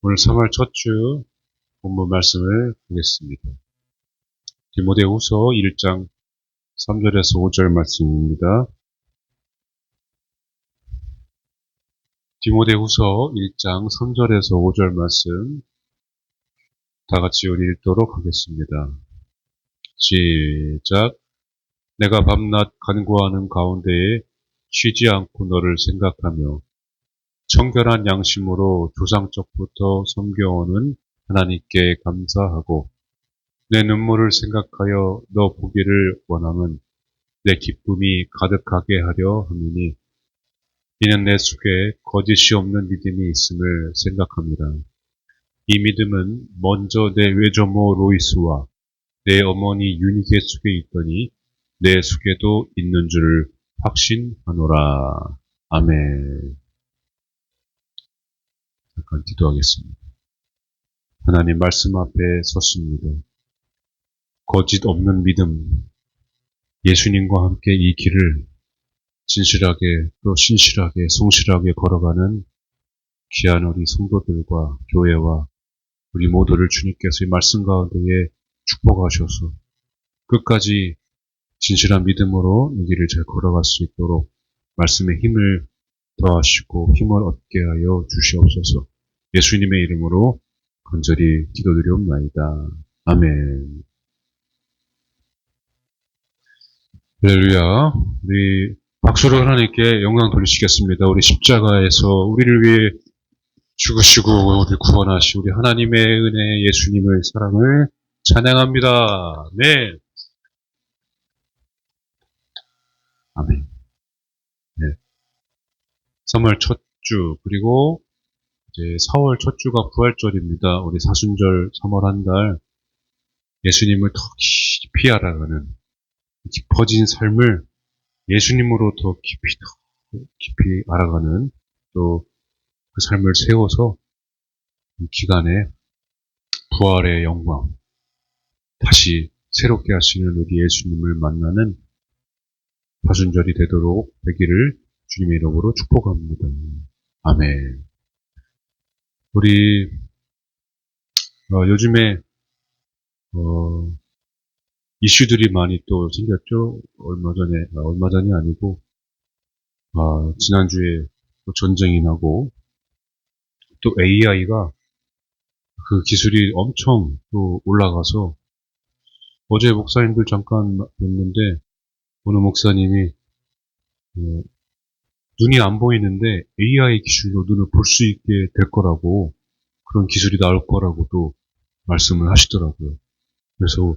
오늘 3월 첫 주 본문 말씀을 보겠습니다. 디모데후서 1장 3절에서 5절 말씀입니다. 디모데후서 1장 3절에서 5절 말씀 다 같이 우리 읽도록 하겠습니다. 시작. 내가 밤낮 간구하는 가운데에 쉬지 않고 너를 생각하며 청결한 양심으로 조상적부터 섬겨오는 하나님께 감사하고 내 눈물을 생각하여 너 보기를 원함은 내 기쁨이 가득하게 하려 함이니 이는 내 속에 거짓이 없는 믿음이 있음을 생각합니다. 이 믿음은 먼저 내 외조모 로이스와 내 어머니 유니게 속에 있더니 내 속에도 있는 줄을 확신하노라. 아멘. 잠깐 기도하겠습니다. 하나님 말씀 앞에 섰습니다. 거짓 없는 믿음, 예수님과 함께 이 길을 진실하게 또 신실하게 성실하게 걸어가는 귀한 우리 성도들과 교회와 우리 모두를 주님께서 이 말씀 가운데에 축복하셔서 끝까지 진실한 믿음으로 이 길을 잘 걸어갈 수 있도록 말씀의 힘을 더하시고 힘을 얻게 하여 주시옵소서. 예수님의 이름으로 간절히 기도드리옵나이다. 아멘. 할렐루야. 우리 박수로 하나님께 영광 돌리시겠습니다. 우리 십자가에서 우리를 위해 죽으시고 우리를 구원하시 우리 하나님의 은혜 예수님의 사랑을 찬양합니다. 네. 아멘. 네. 3월 첫 주 그리고 이제 4월 첫 주가 부활절입니다. 우리 사순절 3월 한 달 예수님을 더 깊이 알아가는 깊어진 삶을 예수님으로 더 깊이 알아가는 또 그 삶을 세워서 이 기간에 부활의 영광 다시 새롭게 하시는 우리 예수님을 만나는 사순절이 되기를 주님의 이름으로 축복합니다. 아멘. 우리 요즘에 이슈들이 많이 또 생겼죠. 얼마 전이 아니고 지난주에 또 전쟁이 나고 또 AI가 그 기술이 엄청 또 올라가서 어제 목사님들 잠깐 뵀는데 어느 목사님이 눈이 안 보이는데 AI 기술로 눈을 볼 수 있게 될 거라고 그런 기술이 나올 거라고 또 말씀을 하시더라고요. 그래서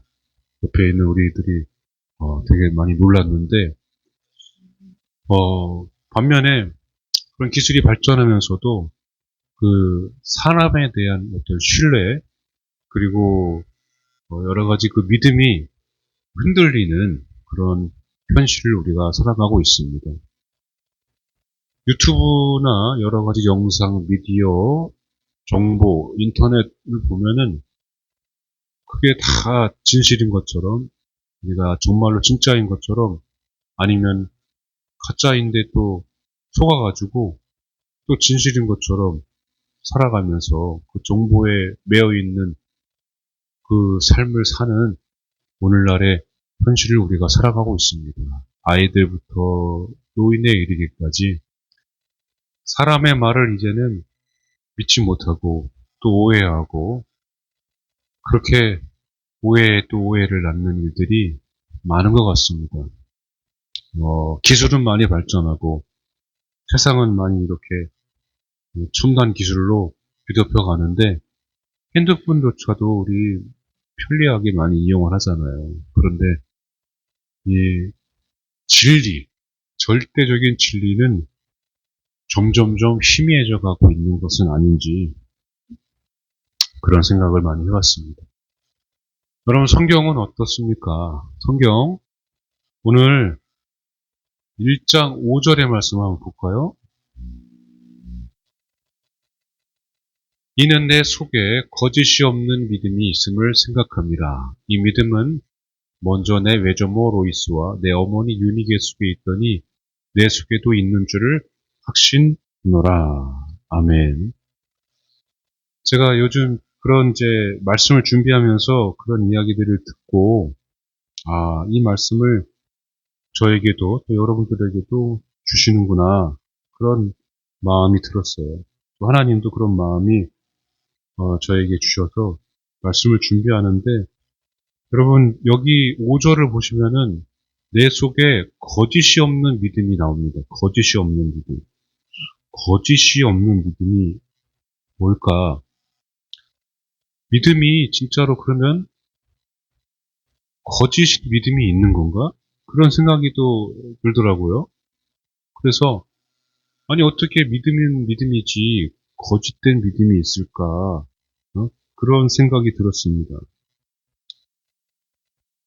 옆에 있는 우리들이 되게 많이 놀랐는데 반면에 그런 기술이 발전하면서도 그 사람에 대한 어떤 신뢰 그리고 여러 가지 그 믿음이 흔들리는 그런 현실을 우리가 살아가고 있습니다. 유튜브나 여러 가지 영상, 미디어, 정보, 인터넷을 보면은 그게 다 진실인 것처럼 우리가 정말로 진짜인 것처럼 아니면 가짜인데 또 속아가지고 또 진실인 것처럼 살아가면서 그 정보에 매여 있는 그 삶을 사는 오늘날의 현실을 우리가 살아가고 있습니다. 아이들부터 노인에 이르기까지 사람의 말을 이제는 믿지 못하고 또 오해하고 그렇게 오해에 또 오해를 낳는 일들이 많은 것 같습니다. 기술은 많이 발전하고 세상은 많이 이렇게 첨단 기술로 뒤덮여 가는데 핸드폰조차도 우리 편리하게 많이 이용을 하잖아요. 그런데 이 진리, 절대적인 진리는 점점점 희미해져 가고 있는 것은 아닌지 그런 생각을 많이 해봤습니다. 여러분 성경은 어떻습니까? 성경 오늘 1장 5절의 말씀 한번 볼까요? 이는 내 속에 거짓이 없는 믿음이 있음을 생각합니다. 이 믿음은 먼저 내 외조모 로이스와 내 어머니 유니게 속에 있더니 내 속에도 있는 줄을 확신노라. 아멘. 제가 요즘 그런 이제 말씀을 준비하면서 그런 이야기들을 듣고, 이 말씀을 저에게도 또 여러분들에게도 주시는구나. 그런 마음이 들었어요. 또 하나님도 그런 마음이 저에게 주셔서 말씀을 준비하는데, 여러분 여기 5절을 보시면은 내 속에 거짓이 없는 믿음이 나옵니다. 거짓이 없는 믿음. 거짓이 없는 믿음이 뭘까? 믿음이 진짜로 그러면 거짓 믿음이 있는 건가? 그런 생각이 또 들더라고요. 그래서 아니 어떻게 믿으면 믿음이지 거짓된 믿음이 있을까? 그런 생각이 들었습니다.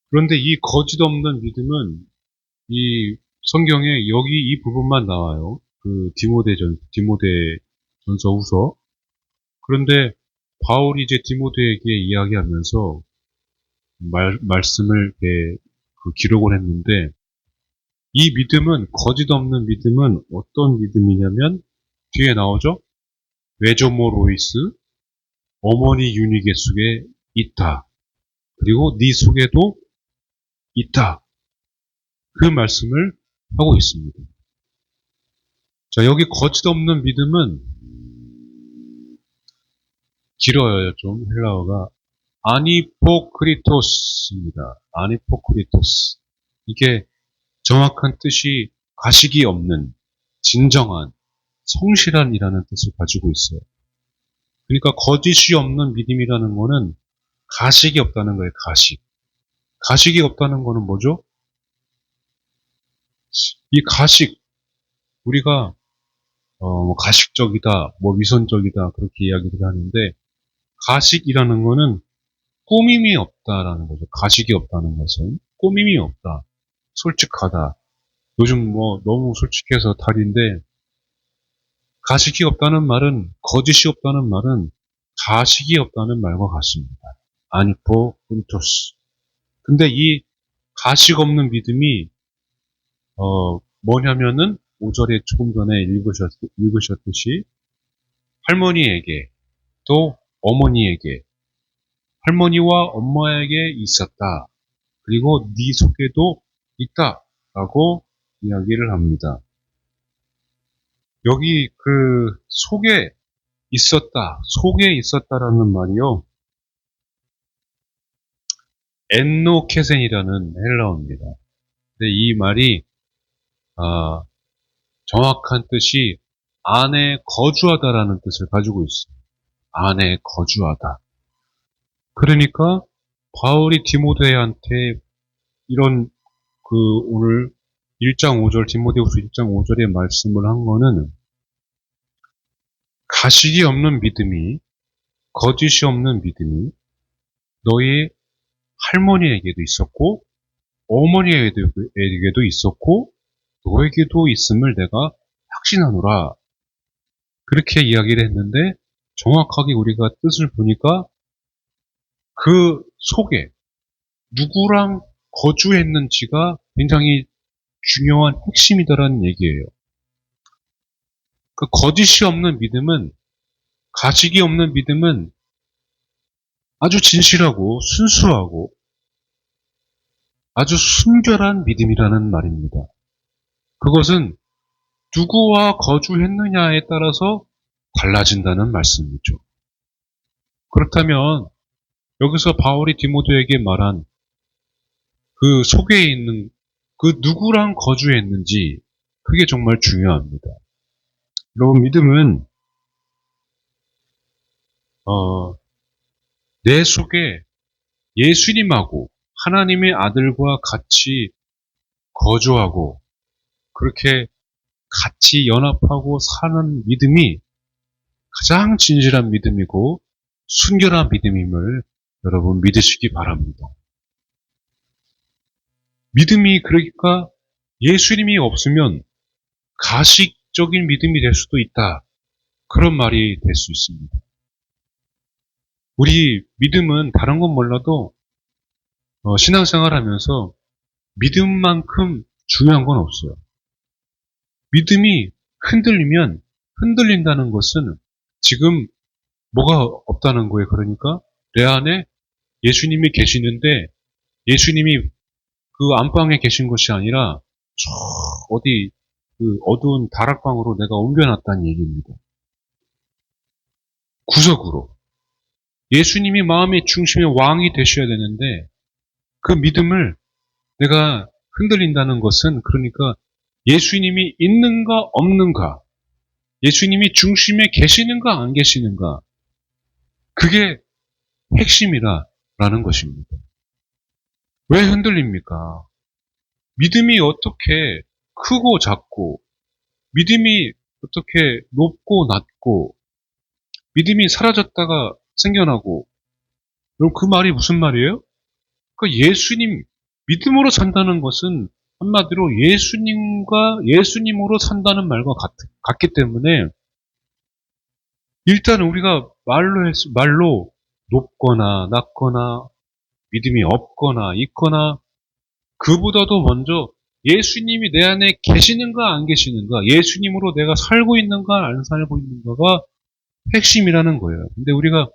그런데 이 거짓 없는 믿음은 이 성경에 여기 이 부분만 나와요. 그 디모데전서 후서. 그런데 바울이 이제 디모데에게 이야기하면서 말씀을 이렇게 기록을 했는데 이 믿음은 거짓 없는 믿음은 어떤 믿음이냐면 뒤에 나오죠. 외조모 로이스 어머니 유니게 속에 있다. 그리고 네 속에도 있다. 그 말씀을 하고 있습니다. 자, 여기 거짓 없는 믿음은 길어요, 좀 헬라어가. 아니포크리토스입니다. 아니포크리토스. 이게 정확한 뜻이 가식이 없는, 진정한, 성실한이라는 뜻을 가지고 있어요. 그러니까 거짓이 없는 믿음이라는 거는 가식이 없다는 거예요, 가식. 가식이 없다는 거는 뭐죠? 이 가식, 우리가 뭐 가식적이다, 뭐 위선적이다 그렇게 이야기를 하는데 가식이라는 거는 꾸밈이 없다라는 거죠. 가식이 없다는 것은 꾸밈이 없다, 솔직하다. 요즘 뭐 너무 솔직해서 탈인데 가식이 없다는 말은 거짓이 없다는 말은 가식이 없다는 말과 같습니다. 아니포 푼토스. 근데 이 가식 없는 믿음이 뭐냐면은 5절에 조금 전에 읽으셨듯이 할머니에게 또 어머니에게 할머니와 엄마에게 있었다. 그리고 네 속에도 있다라고 이야기를 합니다. 여기 그 속에 속에 있었다라는 말이요. 엔노케센이라는 헬라어입니다. 근데 이 말이 아, 정확한 뜻이 안에 거주하다라는 뜻을 가지고 있어요. 안에 거주하다. 그러니까 바울이 디모데한테 이런 오늘 1장 5절 디모데후서 1장 5절의 말씀을 한 거는 가식이 없는 믿음이 거짓이 없는 믿음이 너희 할머니에게도 있었고 어머니에게도 있었고 너에게도 있음을 내가 확신하노라. 그렇게 이야기를 했는데 정확하게 우리가 뜻을 보니까 그 속에 누구랑 거주했는지가 굉장히 중요한 핵심이다라는 얘기예요. 그 거짓이 없는 믿음은, 가식이 없는 믿음은 아주 진실하고 순수하고 아주 순결한 믿음이라는 말입니다. 그것은 누구와 거주했느냐에 따라서 달라진다는 말씀이죠. 그렇다면 여기서 바울이 디모데에게 말한 그 속에 있는 그 누구랑 거주했는지 그게 정말 중요합니다. 여러분 믿음은 내 속에 예수님하고 하나님의 아들과 같이 거주하고 그렇게 같이 연합하고 사는 믿음이 가장 진실한 믿음이고 순결한 믿음임을 여러분 믿으시기 바랍니다. 믿음이 그러니까 예수님이 없으면 가식적인 믿음이 될 수도 있다. 그런 말이 될 수 있습니다. 우리 믿음은 다른 건 몰라도 신앙생활 하면서 믿음만큼 중요한 건 없어요. 믿음이 흔들리면 흔들린다는 것은 지금 뭐가 없다는 거예요. 그러니까 내 안에 예수님이 계시는데 예수님이 그 안방에 계신 것이 아니라 저 어디 그 어두운 다락방으로 내가 옮겨놨다는 얘기입니다. 구석으로. 예수님이 마음의 중심의 왕이 되셔야 되는데 그 믿음을 내가 흔들린다는 것은 그러니까 예수님이 있는가 없는가, 예수님이 중심에 계시는가 안 계시는가, 그게 핵심이라는 것입니다. 왜 흔들립니까? 믿음이 어떻게 크고 작고, 믿음이 어떻게 높고 낮고, 믿음이 사라졌다가 생겨나고, 그럼 그 말이 무슨 말이에요? 그 예수님, 믿음으로 산다는 것은 한마디로 예수님으로 산다는 말과 같기 때문에 일단 우리가 말로 높거나 낮거나 믿음이 없거나 있거나 그보다도 먼저 예수님이 내 안에 계시는가 안 계시는가, 예수님으로 내가 살고 있는가 안 살고 있는가가 핵심이라는 거예요. 근데 우리가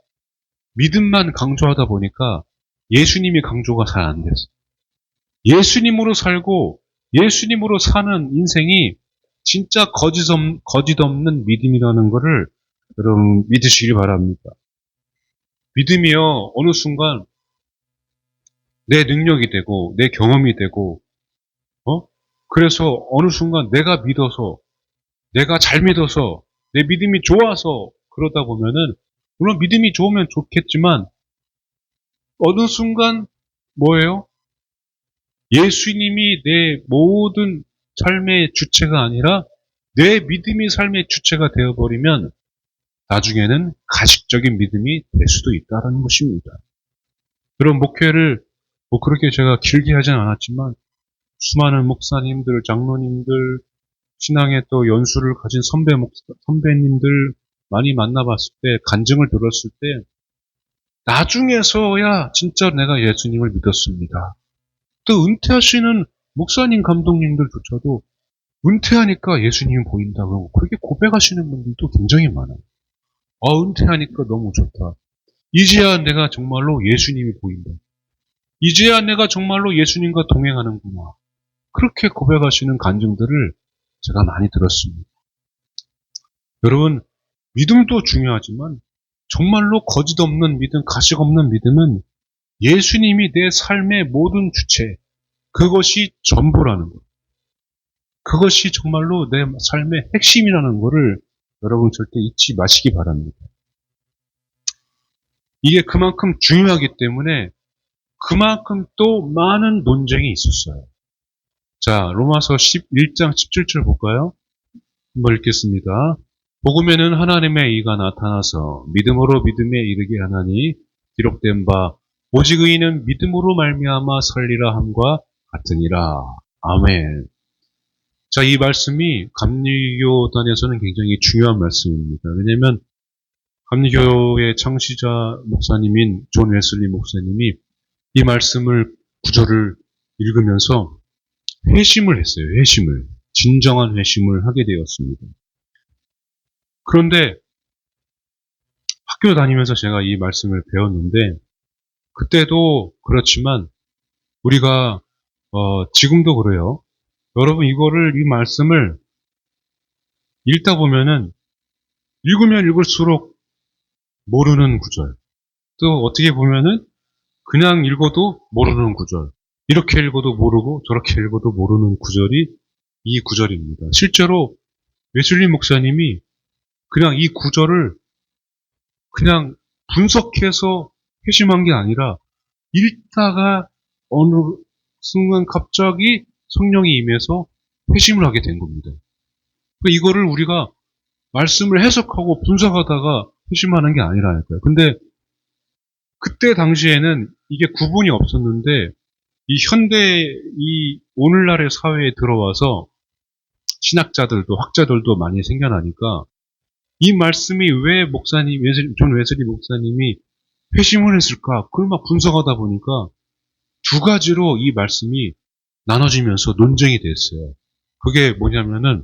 믿음만 강조하다 보니까 예수님이 강조가 잘 안 됐어요. 예수님으로 살고 예수님으로 사는 인생이 진짜 거짓 없는 믿음이라는 것을 여러분 믿으시기 바랍니다. 믿음이요, 어느 순간 내 능력이 되고 내 경험이 되고 그래서 어느 순간 내가 믿어서, 내가 잘 믿어서, 내 믿음이 좋아서 그러다 보면은 물론 믿음이 좋으면 좋겠지만 어느 순간 뭐예요? 예수님이 내 모든 삶의 주체가 아니라 내 믿음이 삶의 주체가 되어버리면 나중에는 가식적인 믿음이 될 수도 있다는 것입니다. 그런 목회를 뭐 그렇게 제가 길게 하진 않았지만 수많은 목사님들, 장로님들, 신앙의 또 연수를 가진 선배님들 많이 만나봤을 때, 간증을 들었을 때 나중에서야 진짜 내가 예수님을 믿었습니다. 또 은퇴하시는 목사님, 감독님들조차도 은퇴하니까 예수님이 보인다고 그렇게 고백하시는 분들도 굉장히 많아요. 은퇴하니까 너무 좋다. 이제야 내가 정말로 예수님이 보인다. 이제야 내가 정말로 예수님과 동행하는구나. 그렇게 고백하시는 간증들을 제가 많이 들었습니다. 여러분, 믿음도 중요하지만 정말로 거짓 없는 믿음, 가식 없는 믿음은 예수님이 내 삶의 모든 주체, 그것이 전부라는 것. 그것이 정말로 내 삶의 핵심이라는 것을 여러분 절대 잊지 마시기 바랍니다. 이게 그만큼 중요하기 때문에 그만큼 또 많은 논쟁이 있었어요. 자, 로마서 11장 17절 볼까요? 한번 읽겠습니다. 복음에는 하나님의 의가 나타나서 믿음으로 믿음에 이르게 하나니 기록된 바 오직 의인은 믿음으로 말미암아 살리라 함과 같으니라. 아멘. 자, 이 말씀이 감리교단에서는 굉장히 중요한 말씀입니다. 왜냐하면 감리교의 창시자 목사님인 존 웨슬리 목사님이 이 말씀을, 구절을 읽으면서 회심을 했어요. 회심을. 진정한 회심을 하게 되었습니다. 그런데 학교 다니면서 제가 이 말씀을 배웠는데 그때도 그렇지만 우리가 지금도 그래요. 여러분, 이 말씀을 읽다 보면은 읽으면 읽을수록 모르는 구절, 또 어떻게 보면은 그냥 읽어도 모르는 구절, 이렇게 읽어도 모르고 저렇게 읽어도 모르는 구절이 이 구절입니다. 실제로 웨슬리 목사님이 그냥 이 구절을 그냥 분석해서 회심한 게 아니라 읽다가 어느 순간 갑자기 성령이 임해서 회심을 하게 된 겁니다. 이거를 우리가 말씀을 해석하고 분석하다가 회심하는 게 아니라니까요. 근데 그때 당시에는 이게 구분이 없었는데 이 오늘날의 사회에 들어와서 신학자들도 학자들도 많이 생겨나니까 이 말씀이 왜 존 웨슬리 목사님이 회심을 했을까? 그걸 막 분석하다 보니까 두 가지로 이 말씀이 나눠지면서 논쟁이 됐어요. 그게 뭐냐면은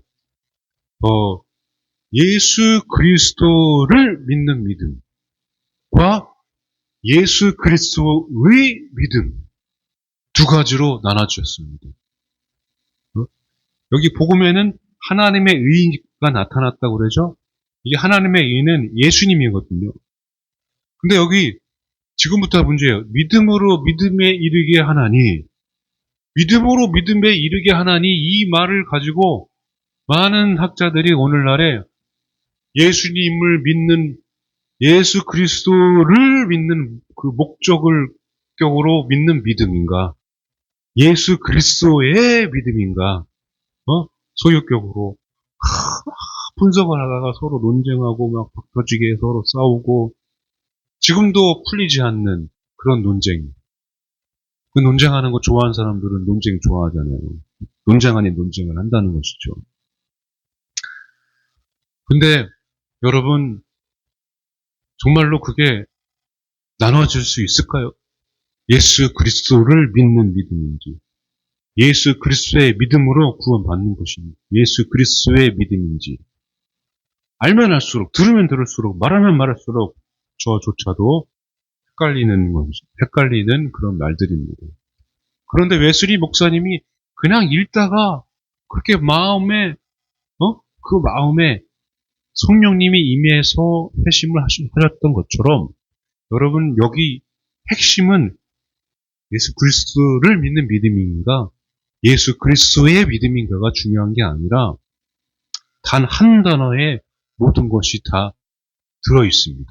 예수 그리스도를 믿는 믿음, 예수 그리스도의 믿음 두 가지로 나눠주셨습니다. 여기 복음에는 하나님의 의가 나타났다고 그러죠? 이게 하나님의 의는 예수님이거든요. 근데 여기 지금부터 문제예요. 믿음으로 믿음에 이르게 하나니, 믿음으로 믿음에 이르게 하나니 이 말을 가지고 많은 학자들이 오늘날에 예수님을 믿는 예수 그리스도를 믿는 그 목적으로 믿는 믿음인가? 예수 그리스도의 믿음인가? 소유격으로 분석을 하다가 서로 논쟁하고 막 박터지게 서로 싸우고 지금도 풀리지 않는 그런 논쟁. 그 논쟁하는 거 좋아하는 사람들은 논쟁 좋아하잖아요. 논쟁 아닌 논쟁을 한다는 것이죠. 근데 여러분 정말로 그게 나눠질 수 있을까요? 예수 그리스도를 믿는 믿음인지, 예수 그리스도의 믿음으로 구원받는 것인지, 예수 그리스도의 믿음인지, 알면 알수록, 들으면 들을수록, 말하면 말할수록 저조차도 헷갈리는 그런 말들입니다. 그런데 웨슬리 목사님이 그냥 읽다가 그렇게 그 마음에 성령님이 임해서 회심을 하셨던 것처럼 여러분 여기 핵심은 예수 그리스도를 믿는 믿음인가 예수 그리스도의 믿음인가가 중요한 게 아니라 단 한 단어에 모든 것이 다 들어 있습니다.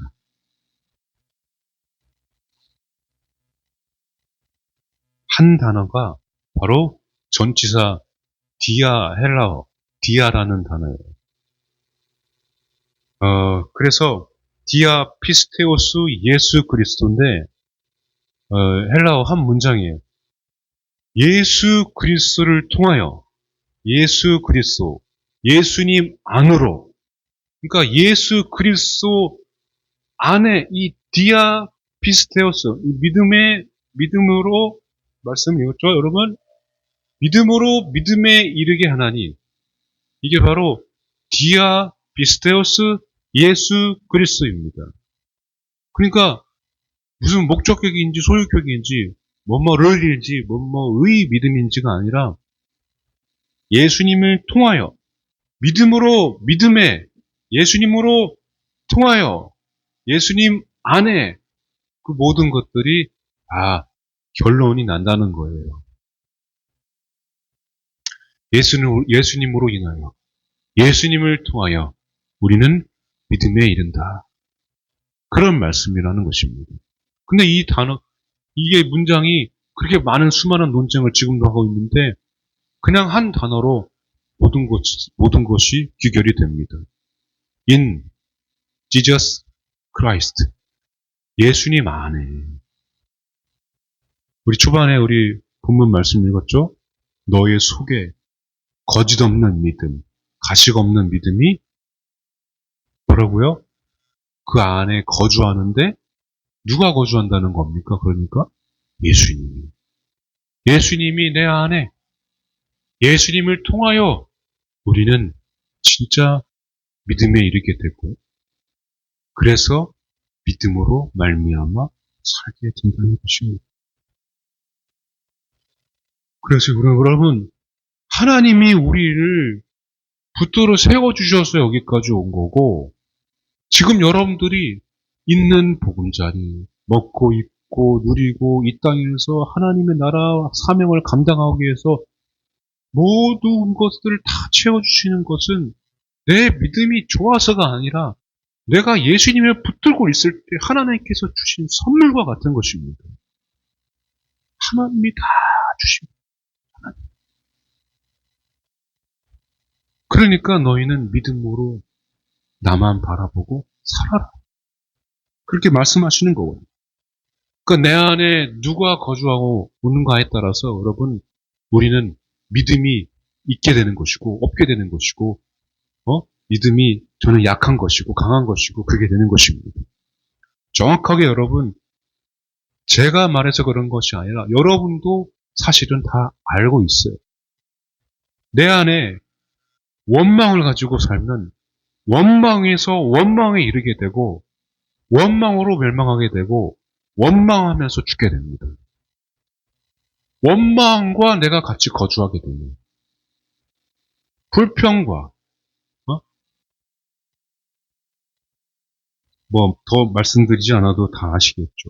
한 단어가 바로 전치사 헬라어, 디아라는 단어예요. 그래서 디아 피스테오스 예수 그리스도인데, 헬라어 한 문장이에요. 예수 그리스도를 통하여, 예수 그리스도, 예수님 안으로, 그러니까 예수 그리스도 안에 이 디아 피스테오스, 믿음으로 말씀 읽었죠, 여러분? 믿음으로 믿음에 이르게 하나니, 이게 바로 디아 피스테오스 예수 그리스도입니다. 그러니까 무슨 목적격인지 소유격인지 뭐뭐를인지 뭐뭐의 믿음인지가 아니라 예수님을 통하여 믿음으로 믿음에 예수님으로 통하여 예수님 안에 그 모든 것들이 다 결론이 난다는 거예요. 예수님으로 인하여 예수님을 통하여 우리는 믿음에 이른다. 그런 말씀이라는 것입니다. 근데 이 단어, 이게 문장이 그렇게 많은 수많은 논쟁을 지금도 하고 있는데 그냥 한 단어로 모든 것이 귀결이 됩니다. In Jesus Christ. 예수님 안에. 우리 초반에 우리 본문 말씀 읽었죠? 너의 속에 거짓 없는 믿음, 가식 없는 믿음이 뭐라고요? 그 안에 거주하는데 누가 거주한다는 겁니까? 그러니까 예수님이. 예수님이 내 안에 예수님을 통하여 우리는 진짜 믿음에 이르게 되고 그래서 믿음으로 말미암아 살게 된다는 것입니다. 그래서 여러분 하나님이 우리를 붙들어 세워주셔서 여기까지 온 거고 지금 여러분들이 있는 보금자리 먹고 입고 누리고 이 땅에서 하나님의 나라 사명을 감당하기 위해서 모든 것들을 다 채워주시는 것은 내 믿음이 좋아서가 아니라 내가 예수님을 붙들고 있을 때 하나님께서 주신 선물과 같은 것입니다. 하나님이 다 주십니다. 그러니까 너희는 믿음으로 나만 바라보고 살아라. 그렇게 말씀하시는 거거든요. 그러니까 내 안에 누가 거주하고 오는가에 따라서 여러분 우리는 믿음이 있게 되는 것이고 없게 되는 것이고 믿음이 저는 약한 것이고 강한 것이고 그게 되는 것입니다. 정확하게 여러분 제가 말해서 그런 것이 아니라 여러분도 사실은 다 알고 있어요. 내 안에 원망을 가지고 살면 원망에서 원망에 이르게 되고 원망으로 멸망하게 되고 원망하면서 죽게 됩니다. 원망과 내가 같이 거주하게 되면 불평과 뭐 더 말씀드리지 않아도 다 아시겠죠.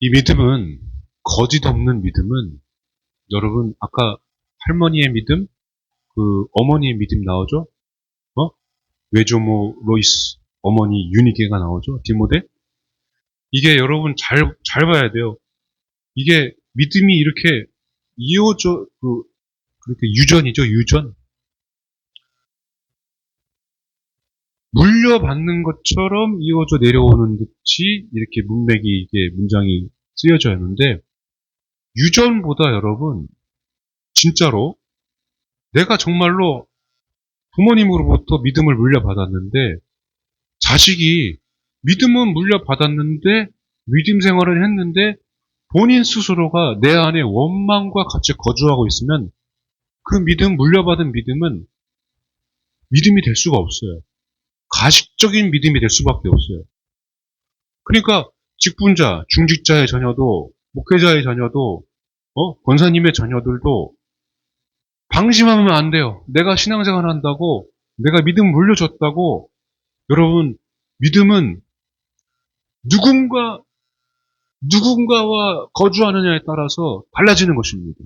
이 믿음은 거짓 없는 믿음은 여러분 아까 할머니의 믿음, 그 어머니의 믿음 나오죠? 외조모 로이스 어머니 유니게가 나오죠? 디모데? 이게 여러분 잘 봐야 돼요. 이게 믿음이 이렇게 이어져 그렇게 유전이죠, 유전. 물려받는 것처럼 이어져 내려오는 듯이 이렇게 문맥이 이게 문장이 쓰여져 있는데 유전보다 여러분 진짜로 내가 정말로 부모님으로부터 믿음을 물려받았는데 자식이 믿음은 물려받았는데 믿음 생활을 했는데 본인 스스로가 내 안에 원망과 같이 거주하고 있으면 그 믿음, 물려받은 믿음은 믿음이 될 수가 없어요. 가식적인 믿음이 될 수밖에 없어요. 그러니까 직분자, 중직자의 자녀도, 목회자의 자녀도, 권사님의 자녀들도 방심하면 안 돼요. 내가 신앙생활 한다고, 내가 믿음 물려줬다고, 여러분, 믿음은 누군가와 거주하느냐에 따라서 달라지는 것입니다.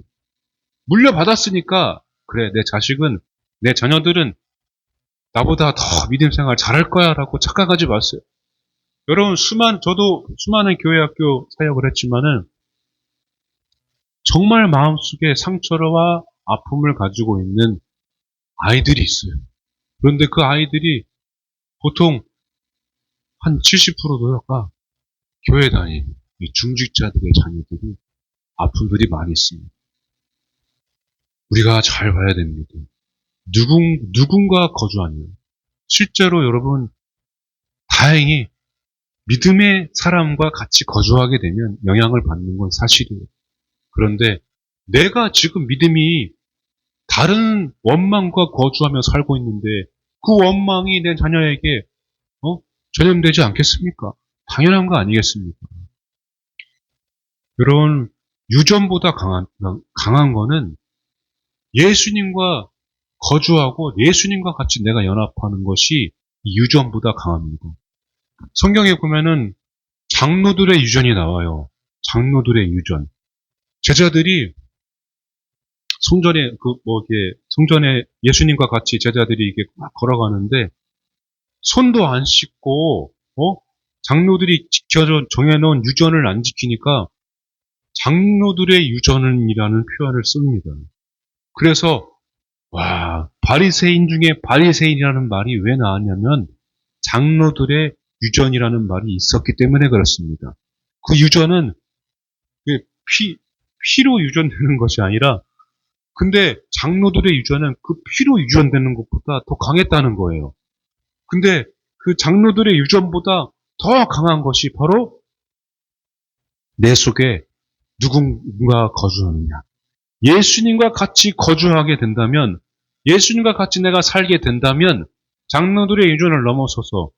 물려받았으니까, 그래, 내 자식은, 내 자녀들은 나보다 더 믿음 생활 잘할 거야 라고 착각하지 마세요. 여러분, 저도 수많은 교회 학교 사역을 했지만은, 정말 마음속에 상처와 아픔을 가지고 있는 아이들이 있어요. 그런데 그 아이들이 보통 한 70%가 교회 다니는 이 중직자들의 자녀들이 아픔들이 많이 있습니다. 우리가 잘 봐야 됩니다. 누군가 거주하면 실제로 여러분 다행히 믿음의 사람과 같이 거주하게 되면 영향을 받는 건 사실이에요. 그런데 내가 지금 믿음이 다른 원망과 거주하며 살고 있는데 그 원망이 내 자녀에게 전염되지 않겠습니까? 당연한 거 아니겠습니까? 여러분 유전보다 강한 거는 예수님과 거주하고 예수님과 같이 내가 연합하는 것이 유전보다 강합니다. 성경에 보면은 장로들의 유전이 나와요. 장로들의 유전. 제자들이 성전에 예수님과 같이 제자들이 이게 막 걸어가는데 손도 안 씻고 장로들이 정해놓은 유전을 안 지키니까 장로들의 유전이라는 표현을 씁니다. 그래서 바리새인 중에 바리새인이라는 말이 왜 나왔냐면 장로들의 유전이라는 말이 있었기 때문에 그렇습니다. 그 유전은 피로 유전되는 것이 아니라 근데 장로들의 유전은 그 피로 유전되는 것보다 더 강했다는 거예요. 근데 그 장로들의 유전보다 더 강한 것이 바로 내 속에 누군가 거주하느냐. 예수님과 같이 거주하게 된다면, 예수님과 같이 내가 살게 된다면 장로들의 유전을 넘어서서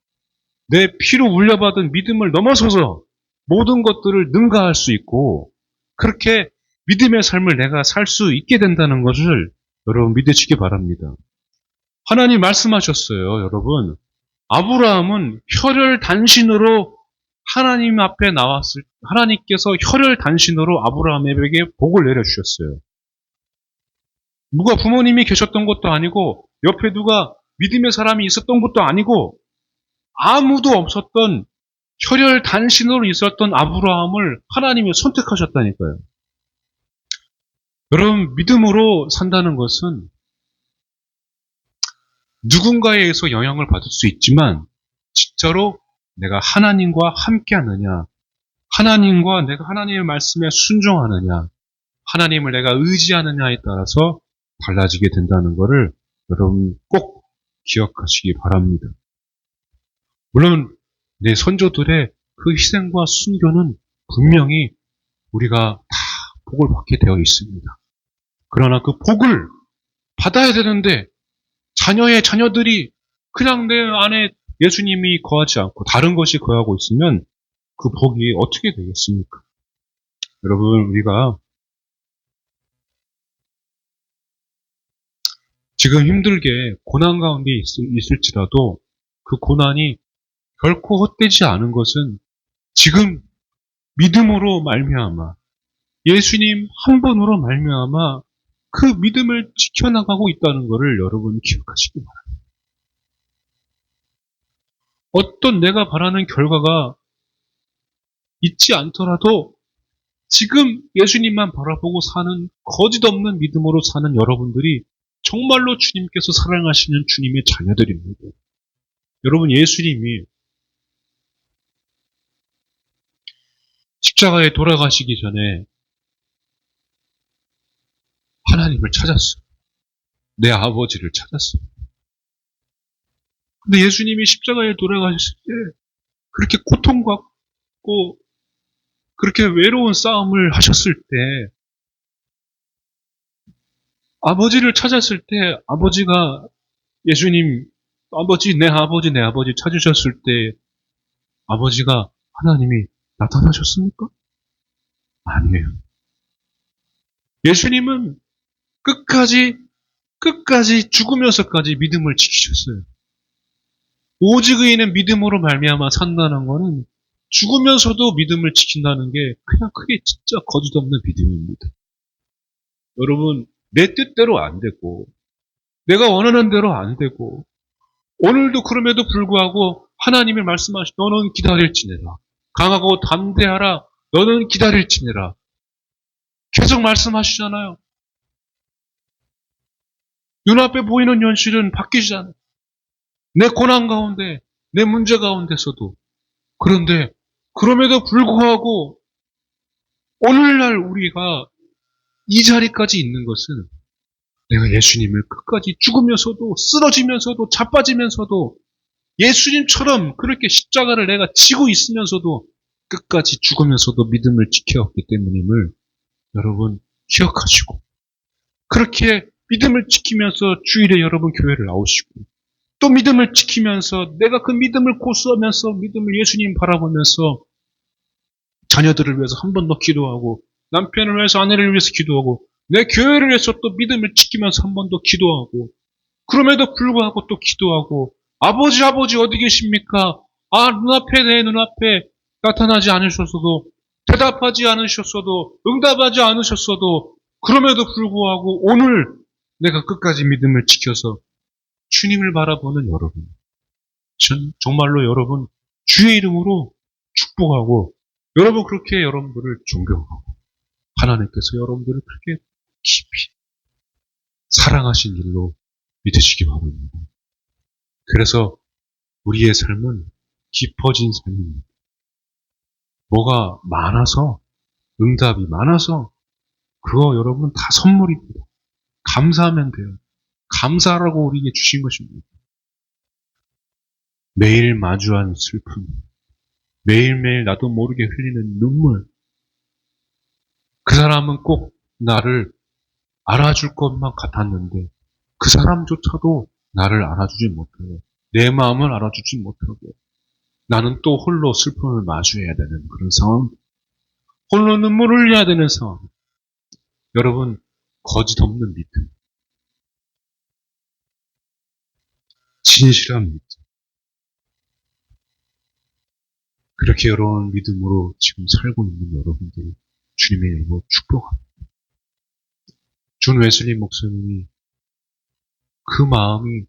내 피로 물려받은 믿음을 넘어서서 모든 것들을 능가할 수 있고 그렇게 믿음의 삶을 내가 살 수 있게 된다는 것을 여러분 믿으시기 바랍니다. 하나님 말씀하셨어요, 여러분. 아브라함은 혈혈단신으로 하나님 앞에 나왔을 하나님께서 혈혈단신으로 아브라함에게 복을 내려주셨어요. 누가 부모님이 계셨던 것도 아니고 옆에 누가 믿음의 사람이 있었던 것도 아니고 아무도 없었던 혈혈단신으로 있었던 아브라함을 하나님이 선택하셨다니까요. 여러분 믿음으로 산다는 것은 누군가에 의해서 영향을 받을 수 있지만 진짜로 내가 하나님과 함께 하느냐, 하나님과 내가 하나님의 말씀에 순종하느냐, 하나님을 내가 의지하느냐에 따라서 달라지게 된다는 것을 여러분 꼭 기억하시기 바랍니다. 물론 내 선조들의 그 희생과 순교는 분명히 우리가 다 복을 받게 되어 있습니다. 그러나 그 복을 받아야 되는데 자녀의 자녀들이 그냥 내 안에 예수님이 거하지 않고 다른 것이 거하고 있으면 그 복이 어떻게 되겠습니까? 여러분, 우리가 지금 힘들게 고난 가운데 있을지라도 그 고난이 결코 헛되지 않은 것은 지금 믿음으로 말미암아 예수님 한 분으로 말미암아 그 믿음을 지켜나가고 있다는 것을 여러분 기억하시기 바랍니다. 어떤 내가 바라는 결과가 있지 않더라도 지금 예수님만 바라보고 사는 거짓 없는 믿음으로 사는 여러분들이 정말로 주님께서 사랑하시는 주님의 자녀들입니다. 여러분, 예수님이 십자가에 돌아가시기 전에 하나님을 찾았어요. 내 아버지를 찾았어요. 근데 예수님이 십자가에 돌아가셨을 때 그렇게 고통받고 그렇게 외로운 싸움을 하셨을 때 아버지를 찾았을 때 아버지가 예수님 아버지 내 아버지 찾으셨을 때 아버지가 하나님이 나타나셨습니까? 아니에요. 예수님은 끝까지 죽으면서까지 믿음을 지키셨어요. 오직 의인은 믿음으로 말미암아 산다는 것은 죽으면서도 믿음을 지킨다는 게 그냥 그게 진짜 거짓 없는 믿음입니다. 여러분, 내 뜻대로 안 되고 내가 원하는 대로 안 되고 오늘도 그럼에도 불구하고 하나님이 말씀하시 너는 기다릴지니라. 강하고 담대하라. 너는 기다릴지니라. 계속 말씀하시잖아요. 눈앞에 보이는 현실은 바뀌지 않아요. 내 고난 가운데, 내 문제 가운데서도. 그런데 그럼에도 불구하고 오늘날 우리가 이 자리까지 있는 것은 내가 예수님을 끝까지 죽으면서도 쓰러지면서도 자빠지면서도 예수님처럼 그렇게 십자가를 내가 지고 있으면서도 끝까지 죽으면서도 믿음을 지켜왔기 때문임을 여러분 기억하시고 그렇게 믿음을 지키면서 주일에 여러분 교회를 나오시고 또 믿음을 지키면서 내가 그 믿음을 고수하면서 믿음을 예수님 바라보면서 자녀들을 위해서 한 번 더 기도하고 남편을 위해서 아내를 위해서 기도하고 내 교회를 위해서 또 믿음을 지키면서 한 번 더 기도하고 그럼에도 불구하고 또 기도하고 아버지 어디 계십니까? 눈앞에 내 눈앞에 나타나지 않으셨어도 대답하지 않으셨어도 응답하지 않으셨어도 그럼에도 불구하고 오늘 내가 끝까지 믿음을 지켜서 주님을 바라보는 여러분 전 정말로 여러분 주의 이름으로 축복하고 여러분 그렇게 여러분들을 존경하고 하나님께서 여러분들을 그렇게 깊이 사랑하신 일로 믿으시기 바랍니다. 그래서 우리의 삶은 깊어진 삶입니다. 뭐가 많아서 응답이 많아서 그거 여러분 다 선물입니다. 감사하면 돼요. 감사하라고 우리에게 주신 것입니다. 매일 마주한 슬픔, 매일매일 나도 모르게 흘리는 눈물, 그 사람은 꼭 나를 알아줄 것만 같았는데 그 사람조차도 나를 알아주지 못하고 내 마음을 알아주지 못하고 나는 또 홀로 슬픔을 마주해야 되는 그런 상황, 홀로 눈물을 흘려야 되는 상황. 여러분 거짓 없는 믿음, 진실한 믿음, 그렇게 여러분 믿음으로 지금 살고 있는 여러분들 주님의 이름으로 축복합니다. 존 웨슬리 목사님이 그 마음이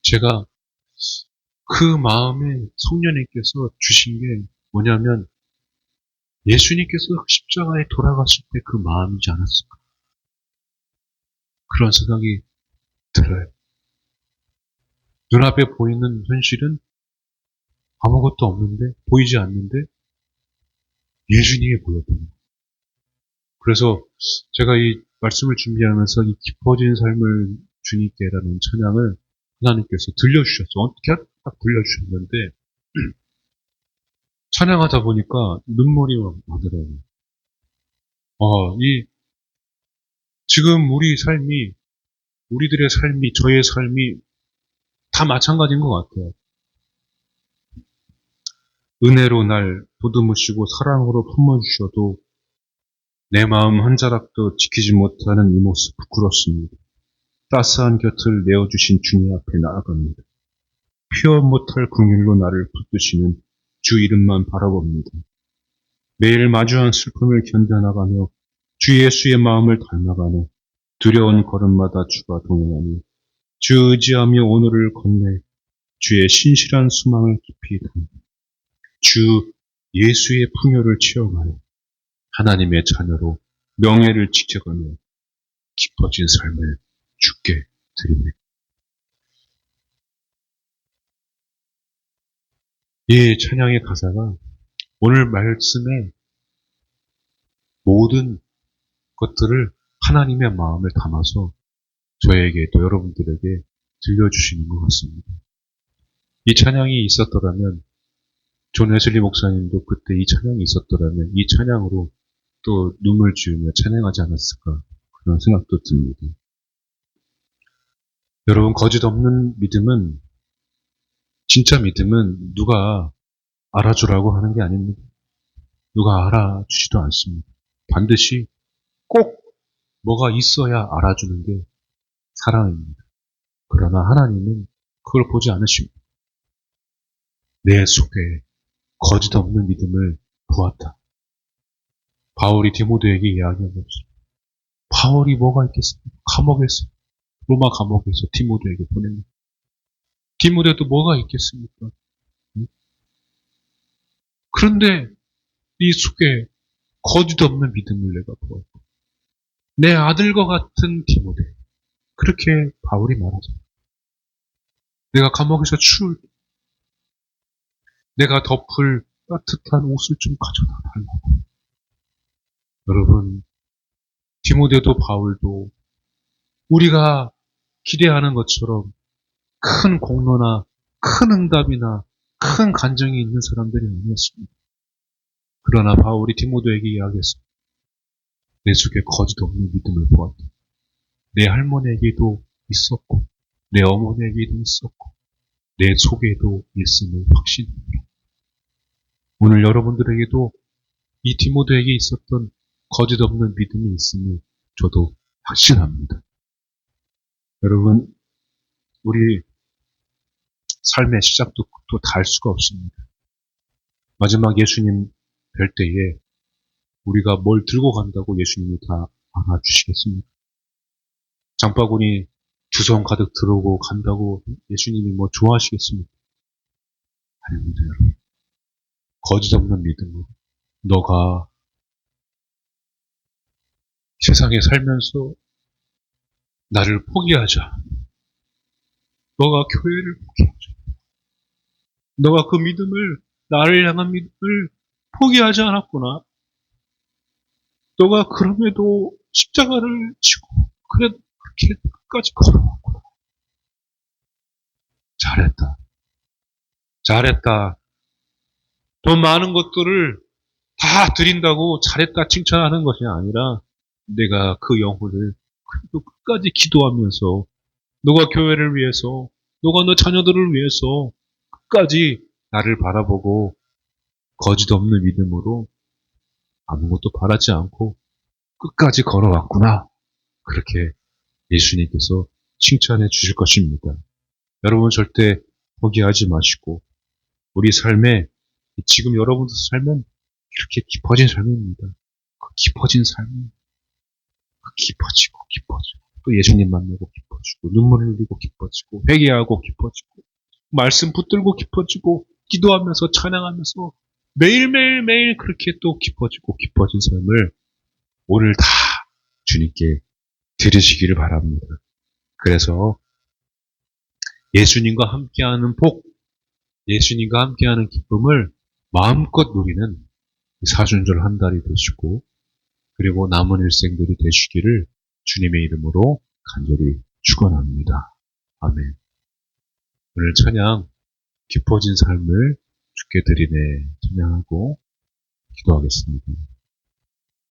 제가 그 마음에 성령님께서 주신 게 뭐냐면 예수님께서 십자가에 돌아가실 때 그 마음이지 않았을까 그런 생각이 들어요. 눈앞에 보이는 현실은 아무것도 없는데 보이지 않는데 예수님이 보였던 거예요. 그래서 제가 이 말씀을 준비하면서 이 깊어진 삶을 주님께라는 찬양을 하나님께서 들려주셨어요. 어떻게 딱 들려주셨는데 찬양하다 보니까 눈물이 나더라고요. 지금 우리 삶이 우리들의 삶이, 저의 삶이 다 마찬가지인 것 같아요. 은혜로 날 보듬으시고 사랑으로 품어주셔도 내 마음 한 자락도 지키지 못하는 이 모습 부끄럽습니다. 따스한 곁을 내어주신 주님 앞에 나아갑니다. 피어 못할 긍휼로 나를 붙드시는 주 이름만 바라봅니다. 매일 마주한 슬픔을 견뎌나가며 주 예수의 마음을 닮아가며 두려운 걸음마다 주가 동행하니 주 의지하며 오늘을 건네 주의 신실한 수망을 깊이 담아 주 예수의 풍요를 체험하여 하나님의 자녀로 명예를 지켜가며 깊어진 삶을 주께 드립니다. 이 찬양의 가사가 오늘 말씀의 모든 것들을 하나님의 마음을 담아서 저에게 또 여러분들에게 들려주시는 것 같습니다. 이 찬양이 있었더라면 존 웨슬리 목사님도 그때 이 찬양이 있었더라면 이 찬양으로 또 눈물 지으며 찬양하지 않았을까 그런 생각도 듭니다. 여러분, 거짓 없는 믿음은, 진짜 믿음은 누가 알아주라고 하는 게 아닙니다. 누가 알아주지도 않습니다. 반드시 꼭 뭐가 있어야 알아주는 게 사랑입니다. 그러나 하나님은 그걸 보지 않으십니다. 내 속에 거짓 없는 믿음을 보았다. 바울이 디모데에게 이야기한 것입니다. 바울이 뭐가 있겠습니까? 감옥에서, 로마 감옥에서 디모데에게 보냅니다. 디모데도 뭐가 있겠습니까? 그런데 네 속에 거짓 없는 믿음을 내가 보았다. 내 아들과 같은 디모데. 그렇게 바울이 말하잖아. 내가 감옥에서 추울 때 내가 덮을 따뜻한 옷을 좀 가져다 달라고. 여러분, 디모데도 바울도 우리가 기대하는 것처럼 큰 공로나 큰 응답이나 큰 간정이 있는 사람들이 아니었습니다. 그러나 바울이 디모데에게 이야기했습니다. 내 속에 거짓 없는 믿음을 보았다. 내 할머니에게도 있었고 내 어머니에게도 있었고 내 속에도 있음을 확신합니다. 오늘 여러분들에게도 이 디모데에게 있었던 거짓 없는 믿음이 있음을 저도 확신합니다. 여러분, 우리 삶의 시작도 또 다 알 수가 없습니다. 마지막 예수님 뵐 때에 우리가 뭘 들고 간다고 예수님이 다 알아주시겠습니까? 장바구니 두 손 가득 들고 간다고 예수님이 뭐 좋아하시겠습니까? 아닙니다, 여러분. 거짓 없는 믿음으로 너가 세상에 살면서 나를 포기하자. 너가 교회를 포기하자. 너가 그 믿음을, 나를 향한 믿음을 포기하지 않았구나. 너가 그럼에도 십자가를 지고 그래도 그렇게 끝까지 걸어왔구나. 잘했다. 잘했다. 더 많은 것들을 다 드린다고 잘했다 칭찬하는 것이 아니라 내가 그 영혼을 그래도 끝까지 기도하면서 너가 교회를 위해서, 너가 너 자녀들을 위해서 끝까지 나를 바라보고 거짓 없는 믿음으로 아무것도 바라지 않고 끝까지 걸어왔구나. 그렇게 예수님께서 칭찬해 주실 것입니다. 여러분 절대 포기하지 마시고 우리 삶에 지금 여러분들 삶은 이렇게 깊어진 삶입니다. 그 깊어진 삶이 깊어지고 또 예수님 만나고 깊어지고 눈물을 흘리고 깊어지고 회개하고 깊어지고 말씀 붙들고 깊어지고 기도하면서 찬양하면서 매일매일 그렇게 또 깊어진 삶을 오늘 다 주님께 드리시기를 바랍니다. 그래서 예수님과 함께하는 복, 예수님과 함께하는 기쁨을 마음껏 누리는 사순절 한 달이 되시고 그리고 남은 일생들이 되시기를 주님의 이름으로 간절히 축원합니다. 아멘. 오늘 찬양 깊어진 삶을 주께 드리네 찬양하고 기도하겠습니다.